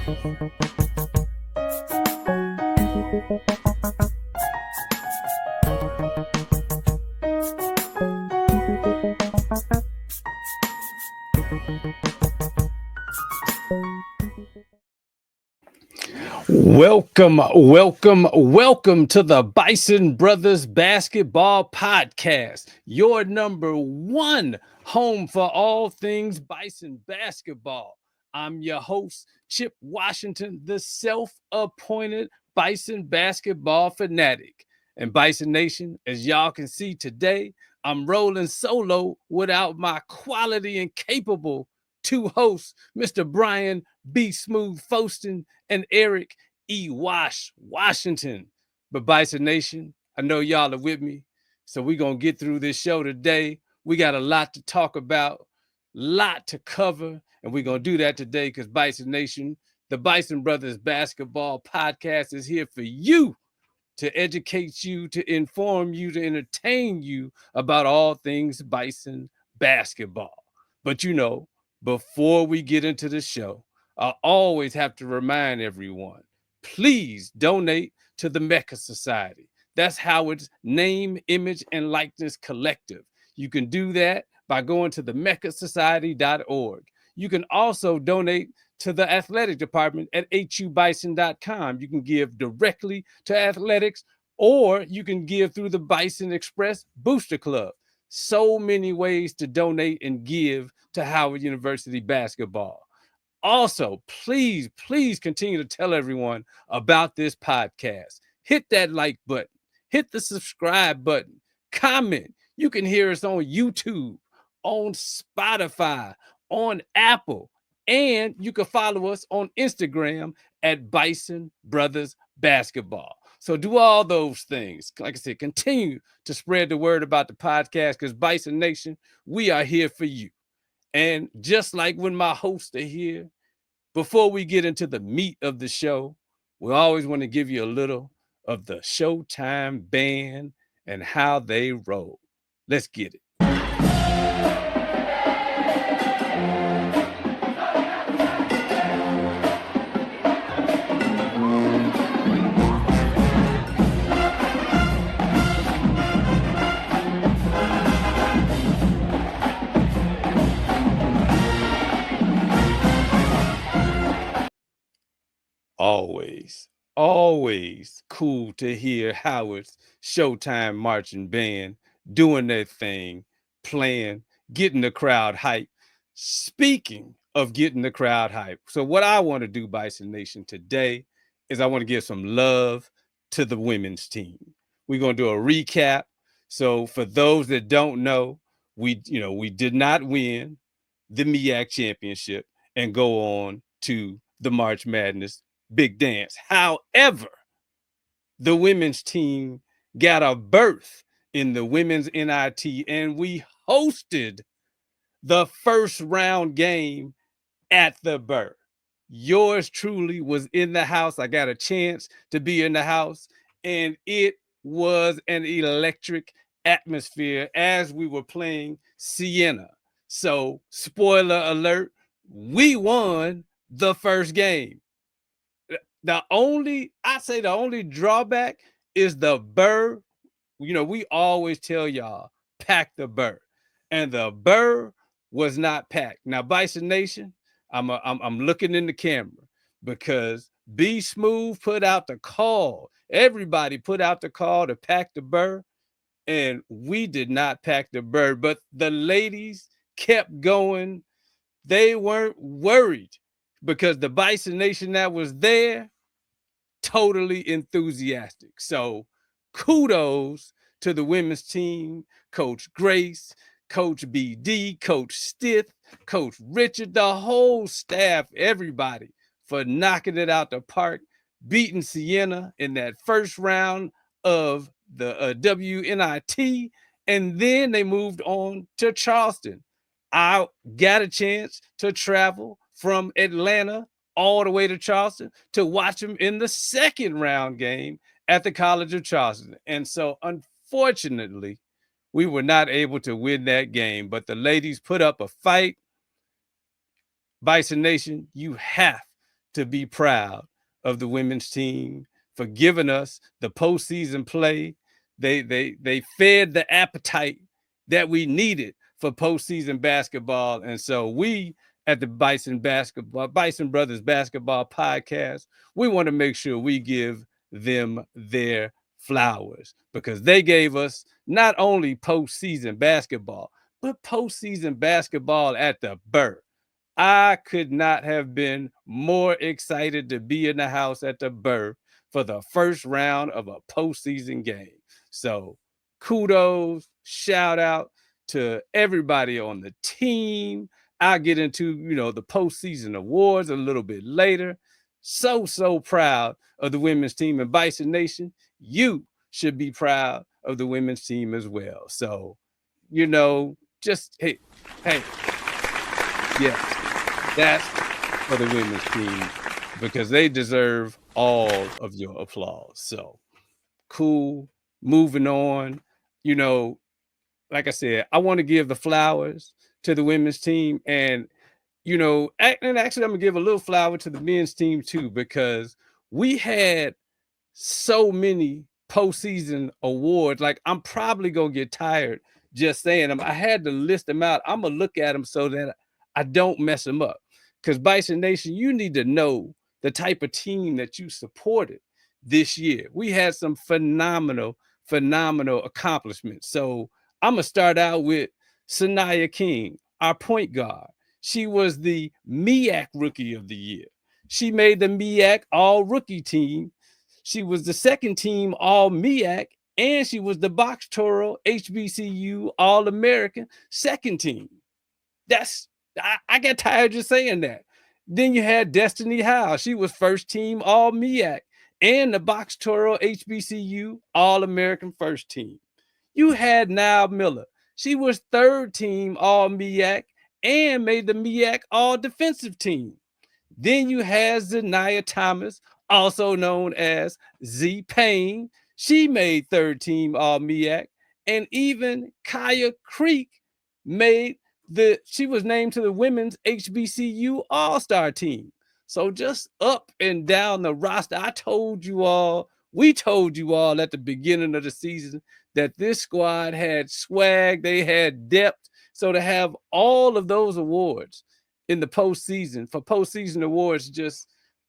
Welcome to the Bison Brothers Basketball Podcast, your number one home for all things Bison basketball. I'm your host, Chip Washington, the self-appointed Bison basketball fanatic. And Bison Nation, as y'all can see today, I'm rolling solo without my quality and capable two hosts, Mr. Brian B. Smooth Foston and Eric E. Washington. But Bison Nation, I know y'all are with me, so we're going to get through this show today. We got a lot to talk about, lot to cover, and we're going to do that today because Bison Nation, the Bison Brothers Basketball Podcast is here for you, to educate you, to inform you, to entertain you about all things Bison basketball. But you know, before we get into the show, I always have to remind everyone, please donate to the Mecca Society. That's Howard's Name, Image, and Likeness Collective. You can do that by going to the meccasociety.org. You can also donate to the athletic department at hubison.com. You can give directly to athletics, or you can give through the Bison Express Booster Club. So many ways to donate and give to Howard University basketball. Also, please continue to tell everyone about this podcast. Hit that like button, hit the subscribe button, comment. You can hear us on YouTube, on Spotify, on Apple, and you can follow us on Instagram at Bison Brothers Basketball. So do all those things. Like I said, continue to spread the word about the podcast because Bison Nation, we are here for you. And just like when my hosts are here, before we get into the meat of the show, we always want to give you a little of the Showtime band and how they roll. Let's get it. Always cool to hear Howard's Showtime marching band doing their thing, playing, getting the crowd hype. Speaking of getting the crowd hype, so what I want to do, Bison Nation, today is I want to give some love to the women's team. We're going to do a recap. So for those that don't know, we did not win the MEAC championship and go on to the March Madness Big Dance. However, the women's team got a berth in the women's NIT, and we hosted the first round game at the berth. Yours truly was in the house. I got a chance to be in the house, and it was an electric atmosphere as we were playing Siena. So, spoiler alert, we won the first game. The only drawback is the burr. We always tell y'all, pack the burr. And the burr was not packed. Now, Bison Nation, I'm looking in the camera because B Smooth put out the call. Everybody put out the call to pack the burr, and we did not pack the burr. But the ladies kept going. They weren't worried because the Bison Nation that was there, totally enthusiastic. So kudos to the women's team, Coach Grace, Coach BD, Coach Stith, Coach Richard, the whole staff, everybody for knocking it out the park, beating Siena in that first round of the WNIT, and then they moved on to Charleston. I got a chance to travel from Atlanta all the way to Charleston to watch them in the second round game at the College of Charleston. And so, unfortunately, we were not able to win that game, but the ladies put up a fight. Bison Nation, you have to be proud of the women's team for giving us the postseason play. They fed the appetite that we needed for postseason basketball. And so we at the Bison Brothers Basketball Podcast, we want to make sure we give them their flowers because they gave us not only postseason basketball, but postseason basketball at the Burr. I could not have been more excited to be in the house at the Burr for the first round of a postseason game. So kudos, shout out to everybody on the team. I'll get into, the postseason awards a little bit later. So proud of the women's team in Bison Nation. You should be proud of the women's team as well. So, just, hey, yes, that's for the women's team because they deserve all of your applause. So cool. Moving on. Like I said, I want to give the flowers to the women's team. And actually, I'm gonna give a little flower to the men's team too, because we had so many postseason awards. Like, I'm probably gonna get tired just saying them. I had to list them out. I'm gonna look at them so that I don't mess them up. Because Bison Nation, you need to know the type of team that you supported this year. We had some phenomenal accomplishments. So I'm gonna start out with Sanaya King, our point guard. She was the MEAC Rookie of the Year. She made the MEAC All-Rookie team. She was the second team All-MEAC, and she was the Box Toro HBCU All-American second team. I got tired just saying that. Then you had Destiny Howe. She was first team All-MEAC and the Box Toro HBCU All-American first team. You had Nile Miller. She was third team All-MEAC and made the MEAC All-Defensive team. Then you had Zania Thomas, also known as Z Payne. She made third team All-MEAC. And even Kaya Creek she was named to the women's HBCU All-Star team. So just up and down the roster, we told you all at the beginning of the season that this squad had swag, they had depth. So to have all of those awards in the postseason for postseason awards just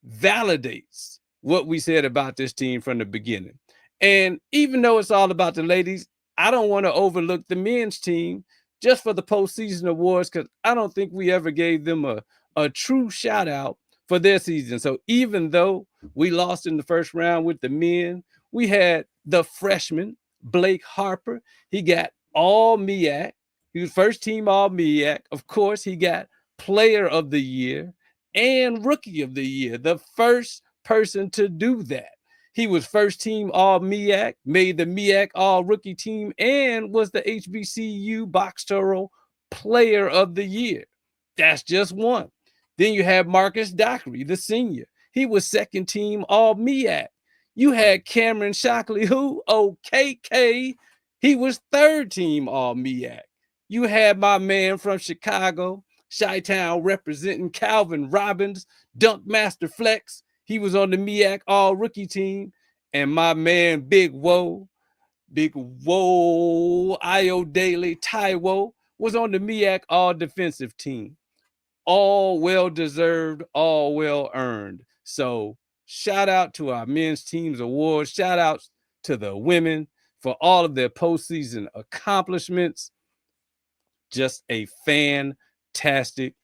validates what we said about this team from the beginning. And even though it's all about the ladies, I don't want to overlook the men's team just for the postseason awards because I don't think we ever gave them a true shout out for their season. So even though we lost in the first round with the men, we had the freshman, Blake Harper. He got All-MEAC. He was first team All-MEAC. Of course, he got Player of the Year and Rookie of the Year, the first person to do that. He was first team All-MEAC, made the MEAC All-Rookie team, and was the HBCU Box Toro Player of the Year. That's just one. Then you have Marcus Dockery, the senior. He was second team All-MEAC. You had Cameron Shockley, who, KK, he was third team All-MEAC. You had my man from Chicago, Chi-Town representing Calvin Robbins, Dunk Master Flex. He was on the MEAC All-Rookie team. And my man, Big Woe, Io Daly, Taiwo, was on the MEAC All-Defensive team. All well-deserved, all well-earned. So shout out to our men's team's awards. Shout out to the women for all of their postseason accomplishments. Just a fantastic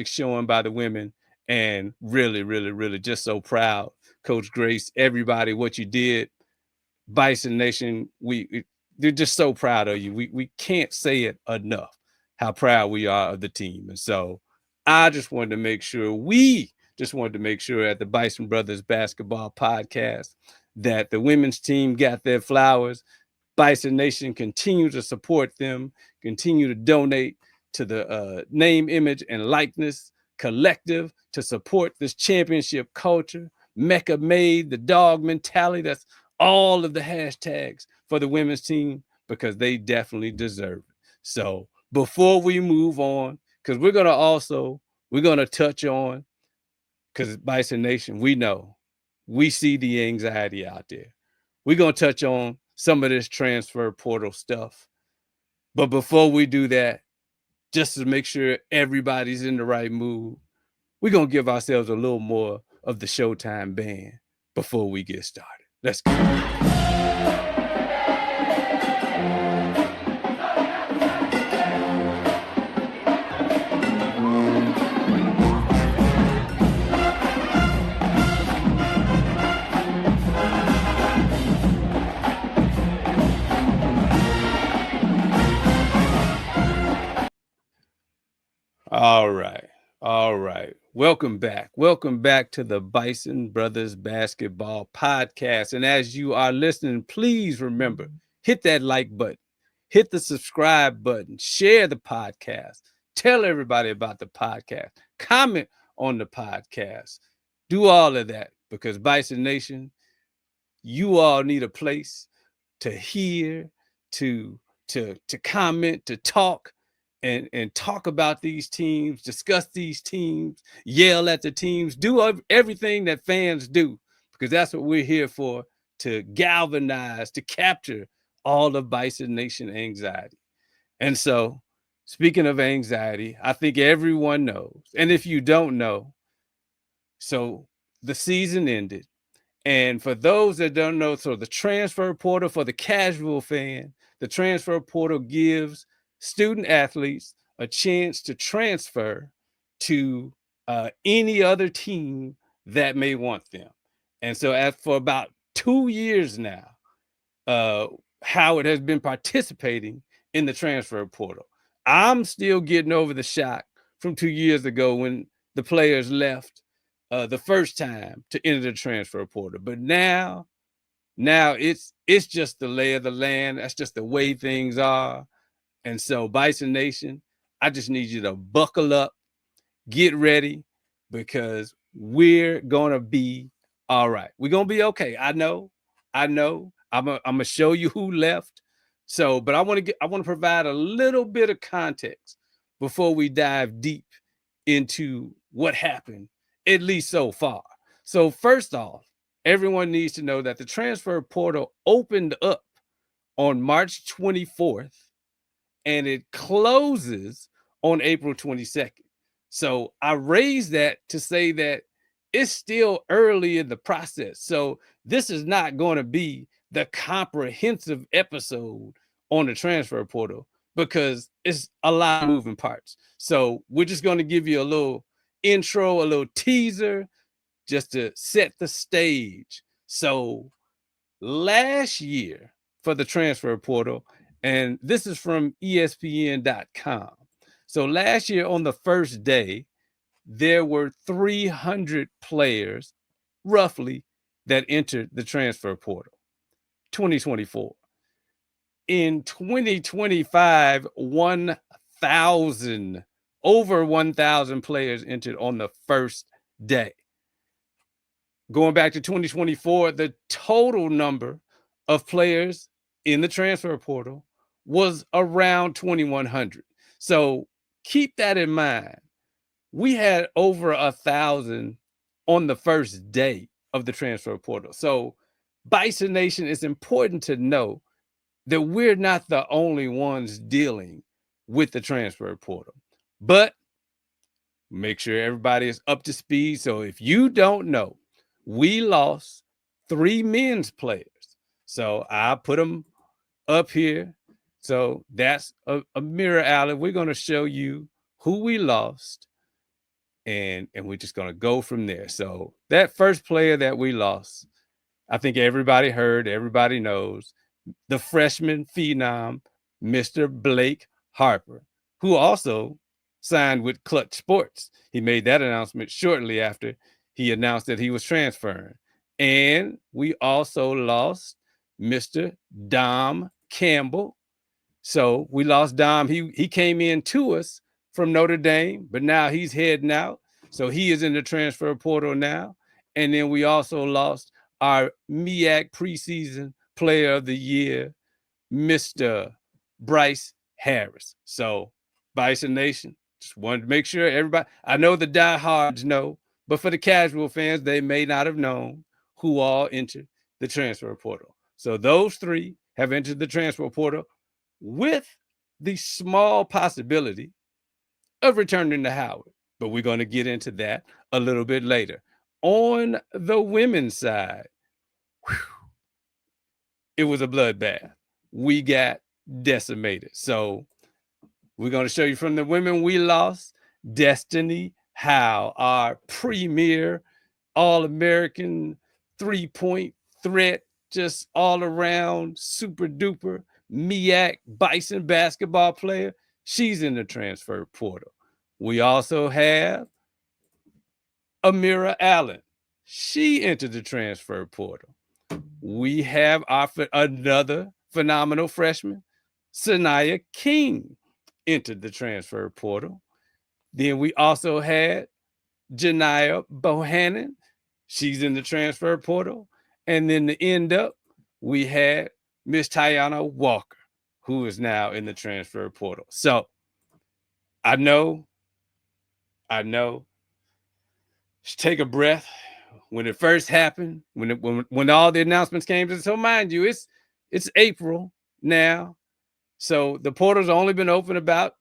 showing by the women. And really just so proud, Coach Grace, everybody, what you did. Bison Nation, they're just so proud of you. We can't say it enough how proud we are of the team. And so we just wanted to make sure at the Bison Brothers Basketball Podcast that the women's team got their flowers. Bison Nation continue to support them, continue to donate to the name, image, and likeness collective to support this championship culture. Mecca made the dog mentality. That's all of the hashtags for the women's team because they definitely deserve it. So before we move on, because we're going to touch on because Bison Nation, we know, we see the anxiety out there. We're going to touch on some of this transfer portal stuff. But before we do that, just to make sure everybody's in the right mood, we're going to give ourselves a little more of the Showtime band before we get started. Let's go. All right. All right. Welcome back. Welcome back to the Bison Brothers Basketball Podcast. And as you are listening, please remember, hit that like button, hit the subscribe button, share the podcast, tell everybody about the podcast, comment on the podcast, do all of that, because Bison Nation, you all need a place to hear, to comment, to talk, and talk about these teams, discuss these teams, yell at the teams, do everything that fans do, because that's what we're here for, to galvanize, to capture all of Bison Nation anxiety. And so, speaking of anxiety, I think everyone knows, and if you don't know, so the season ended. And for those that don't know, so the transfer portal, for the casual fan, the transfer portal gives student athletes a chance to transfer to any other team that may want them. And so for about 2 years now, Howard has been participating in the transfer portal. I'm still getting over the shock from 2 years ago when the players left the first time to enter the transfer portal. But now it's just the lay of the land. That's just the way things are. And so, Bison Nation, I just need you to buckle up, get ready, because we're gonna be all right. We're gonna be okay. I know. I'm gonna show you who left. So, but I want to provide a little bit of context before we dive deep into what happened, at least so far. So, first off, everyone needs to know that the transfer portal opened up on March 24th and it closes on April 22nd. So I raised that to say that it's still early in the process. So this is not going to be the comprehensive episode on the transfer portal because it's a lot of moving parts. So we're just going to give you a little intro, a little teaser, just to set the stage. So last year for the transfer portal, and this is from ESPN.com. So last year on the first day, there were 300 players, roughly, that entered the transfer portal. 2024. In 2025, 1,000, over 1,000 players entered on the first day. Going back to 2024, the total number of players in the transfer portal was around 2,100. So keep that in mind. We had over 1,000 on the first day of the transfer portal. So Bison Nation, it's important to know that we're not the only ones dealing with the transfer portal. But make sure everybody is up to speed. So if you don't know, we lost 3 men's players. So I put them up here. So that's a mirror, Alan. We're going to show you who we lost, and we're just going to go from there. So that first player that we lost, I think everybody heard, everybody knows, the freshman phenom, Mr. Blake Harper, who also signed with Clutch Sports. He made that announcement shortly after he announced that he was transferring. And we also lost Mr. Dom Campbell. So we lost Dom. He came in to us from Notre Dame, but now he's heading out. So he is in the transfer portal now. And then we also lost our MEAC preseason player of the year, Mr. Bryce Harris. So Bison Nation, just wanted to make sure everybody, I know the diehards know, But for the casual fans, they may not have known who all entered the transfer portal. So those three have entered the transfer portal with the small possibility of returning to Howard. But we're going to get into that a little bit later. On the women's side, it was a bloodbath. We got decimated. So we're going to show you from the women we lost. Destiny Howe, our premier All-American three-point threat, just all around super duper MEAC Bison basketball player. She's in the transfer portal. We also have Amira Allen. She entered the transfer portal. We have another phenomenal freshman, Sanaya King, entered the transfer portal. Then we also had Janiyah Bohannon. She's in the transfer portal. And then to end up, we had Miss Tiana Walker, who is now in the transfer portal. So I know, just take a breath. When it first happened, when all the announcements came, so mind you, it's April now. So the portal's only been open about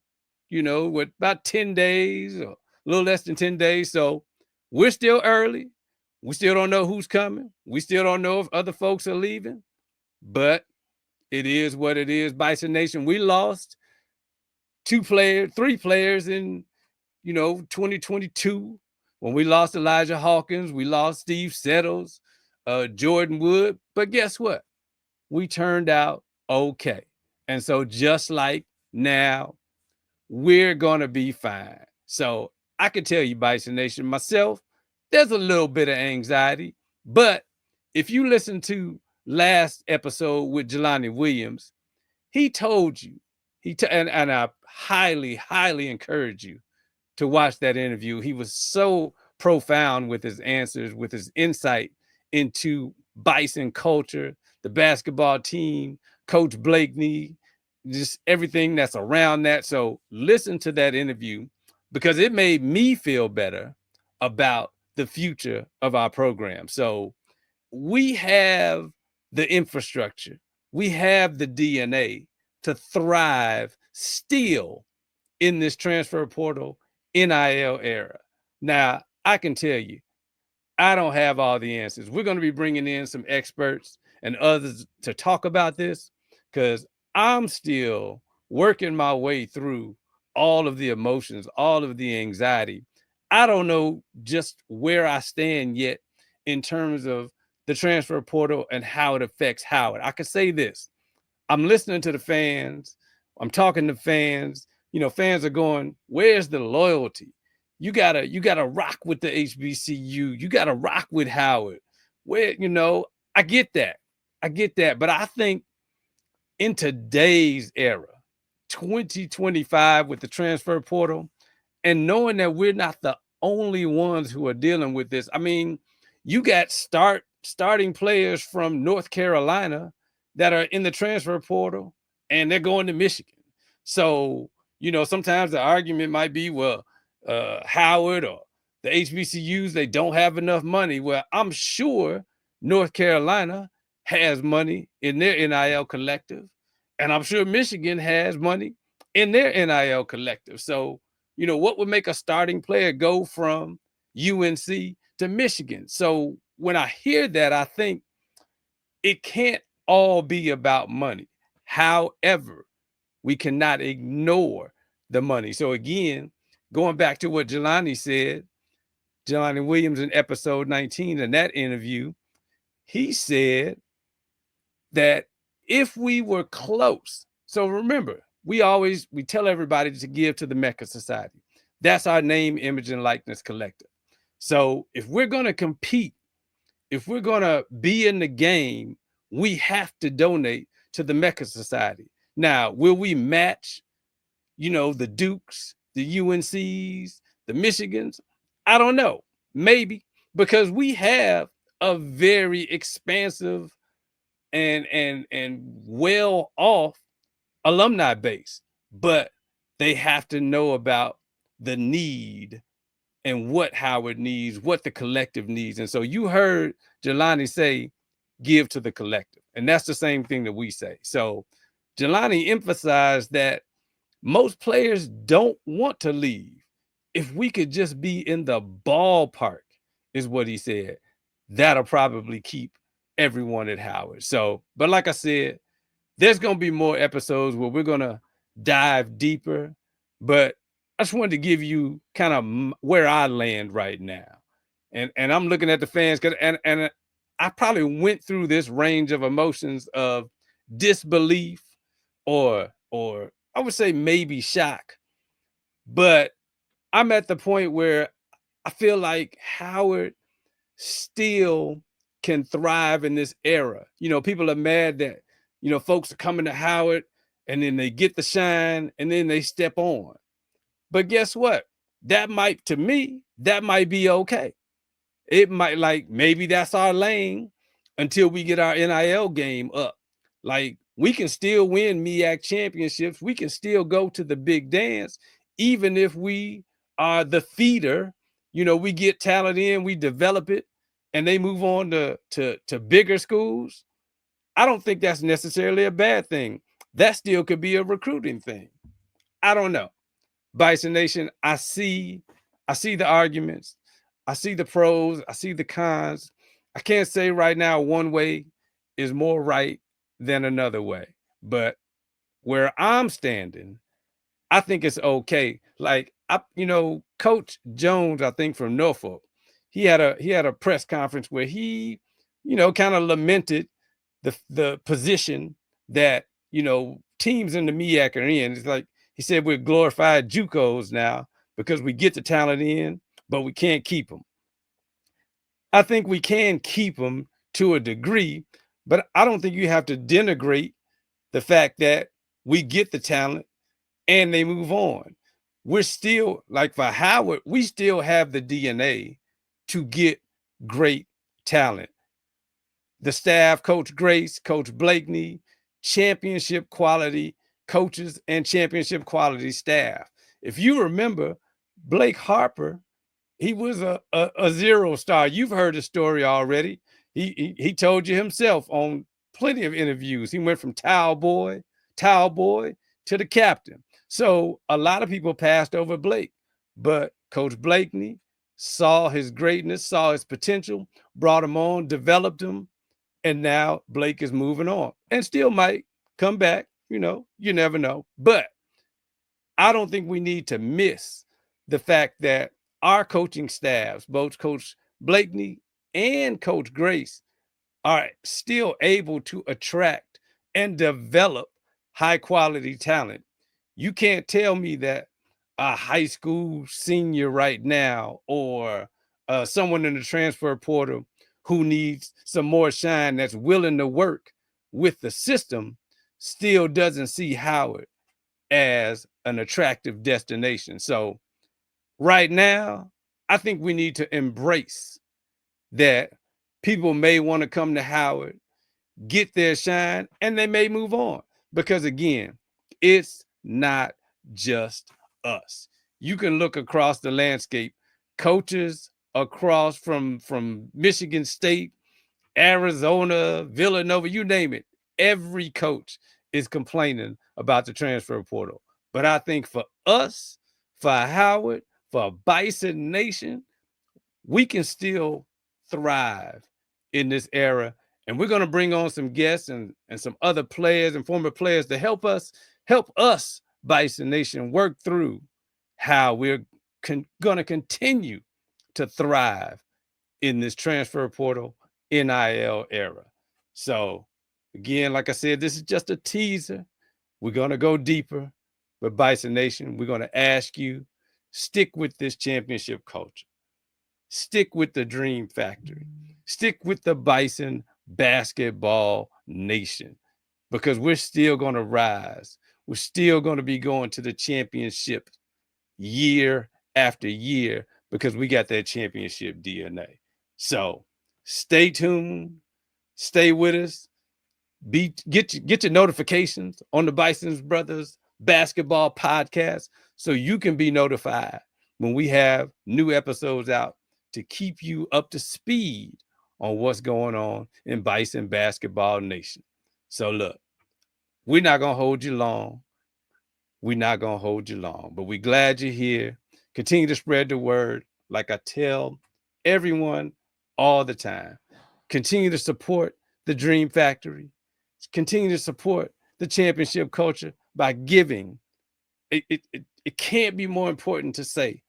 10 days or a little less than 10 days. So we're still early. We still don't know who's coming. We still don't know if other folks are leaving, but it is what it is. Bison Nation, we lost three players in 2022 when we lost Elijah Hawkins, we lost Steve Settles, Jordan Wood. But guess what? We turned out okay. And so just like now, we're going to be fine. So I can tell you, Bison Nation, myself, there's a little bit of anxiety. But if you listen to last episode with Jelani Williams, he told you, and I highly, highly encourage you to watch that interview. He was so profound with his answers, with his insight into Bison culture, the basketball team, Coach Blakeney, just everything that's around that. So listen to that interview because it made me feel better about the future of our program. So we have the infrastructure, we have the DNA to thrive still in this transfer portal NIL era. Now, I can tell you, I don't have all the answers. We're going to be bringing in some experts and others to talk about this because I'm still working my way through all of the emotions, all of the anxiety. I don't know just where I stand yet in terms of the transfer portal and how it affects Howard. I could say this. I'm listening to the fans. I'm talking to fans. Fans are going, where's the loyalty? You gotta rock with the HBCU. You gotta rock with Howard. I get that. But I think in today's era, 2025 with the transfer portal, and knowing that we're not the only ones who are dealing with this. I mean, you got starting players from North Carolina that are in the transfer portal and they're going to Michigan. So, sometimes the argument might be, well, Howard or the HBCUs, they don't have enough money. Well, I'm sure North Carolina has money in their NIL collective, and I'm sure Michigan has money in their NIL collective. So, what would make a starting player go from UNC to Michigan? So when I hear that, I think it can't all be about money. However, we cannot ignore the money. So again, going back to what Jelani said, Jelani Williams in episode 19 in that interview, he said that if we were close, so remember, we tell everybody to give to the Mecca Society. That's our name, image, and likeness collective. So if we're going to compete, if we're going to be in the game, we have to donate to the Mecca Society. Now, will we match, the Dukes, the UNCs, the Michigans? I don't know. Maybe, because we have a very expansive and well off alumni base, but they have to know about the need and what Howard needs, what the collective needs. And so you heard Jelani say, give to the collective. And that's the same thing that we say. So Jelani emphasized that most players don't want to leave. If we could just be in the ballpark, is what he said, that'll probably keep everyone at Howard. So, but like I said, there's going to be more episodes where we're going to dive deeper. But I just wanted to give you kind of where I land right now. And I'm looking at the fans, and I probably went through this range of emotions of disbelief or I would say maybe shock. But I'm at the point where I feel like Howard still can thrive in this era. You know, people are mad that, you know, folks are coming to Howard and then they get the shine and then they step on. But guess what? That might, to me, that might be okay. It might, like, maybe that's our lane until we get our NIL game up. Like, we can still win MEAC championships. We can still go to the big dance, even if we are the feeder. You know, we get talent in, we develop it, and they move on to bigger schools. I don't think that's necessarily a bad thing. That still could be a recruiting thing. I don't know. Bison Nation, I see the arguments. I see the pros. I see the cons. I can't say right now one way is more right than another way. But where I'm standing, I think it's okay. Like, you know, Coach Jones, I think from Norfolk, he had a press conference where he, you know, kind of lamented the position that, you know, teams in the MEAC are in. It's like he said, we're glorified JUCOs now because we get the talent in, but we can't keep them. I think we can keep them to a degree, but I don't think you have to denigrate the fact that we get the talent and they move on. We're still, like for Howard, we still have the DNA to get great talent. The staff, Coach Grace, Coach Blakeney, championship quality coaches and championship quality staff. If you remember, Blake Harper, he was a zero star. You've heard the story already. He told you himself on plenty of interviews. He went from towel boy to the captain. So a lot of people passed over Blake, but Coach Blakeney saw his greatness, saw his potential, brought him on, developed him, and now Blake is moving on and still might come back. You know, you never know. But I don't think we need to miss the fact that our coaching staffs, both Coach Blakeney and Coach Grace, are still able to attract and develop high quality talent. You can't tell me that a high school senior right now or someone in the transfer portal who needs some more shine that's willing to work with the system still doesn't see Howard as an attractive destination. So right now, I think we need to embrace that people may want to come to Howard, get their shine, and they may move on. Because again, it's not just us. You can look across the landscape, coaches across from Michigan State, Arizona, Villanova, you name it. Every coach is complaining about the transfer portal. But I think for us, for Howard, for Bison Nation, we can still thrive in this era. And we're going to bring on some guests and some other players and former players to help us, Bison Nation, work through how we're going to continue to thrive in this transfer portal NIL era. So again, like I said, this is just a teaser. We're going to go deeper. But Bison Nation, we're going to ask you, stick with this championship culture. Stick with the Dream Factory. Stick with the Bison Basketball Nation, because we're still going to rise. We're still going to be going to the championship year after year because we got that championship DNA. So stay tuned, stay with us. Get your notifications on the Bison Brothers Basketball Podcast so you can be notified when we have new episodes out to keep you up to speed on what's going on in Bison Basketball Nation. So look, we're not going to hold you long. We're not going to hold you long, but we're glad you're here. Continue to spread the word like I tell everyone all the time. Continue to support the Dream Factory. Continue to support the championship culture by giving. It can't be more important to say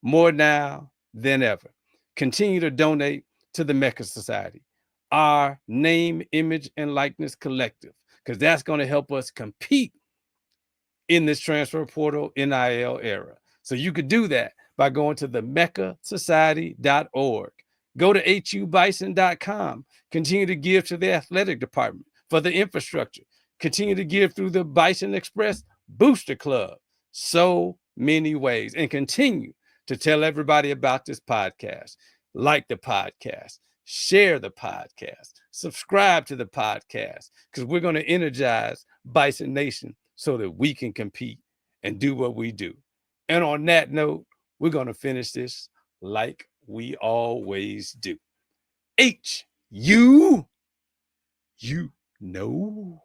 more now than ever. Continue to donate to the Mecca Society, our name, image, and likeness collective, because that's going to help us compete in this transfer portal NIL era. So you could do that by going to the meccasociety.org. Go to hubison.com. Continue to give to the athletic department for the infrastructure. Continue to give through the Bison Express Booster Club. So many ways. And continue to tell everybody about this podcast. Like the podcast. Share the podcast. Subscribe to the podcast, because we're going to energize Bison Nation so that we can compete and do what we do. And on that note, we're going to finish this like we always do. You know.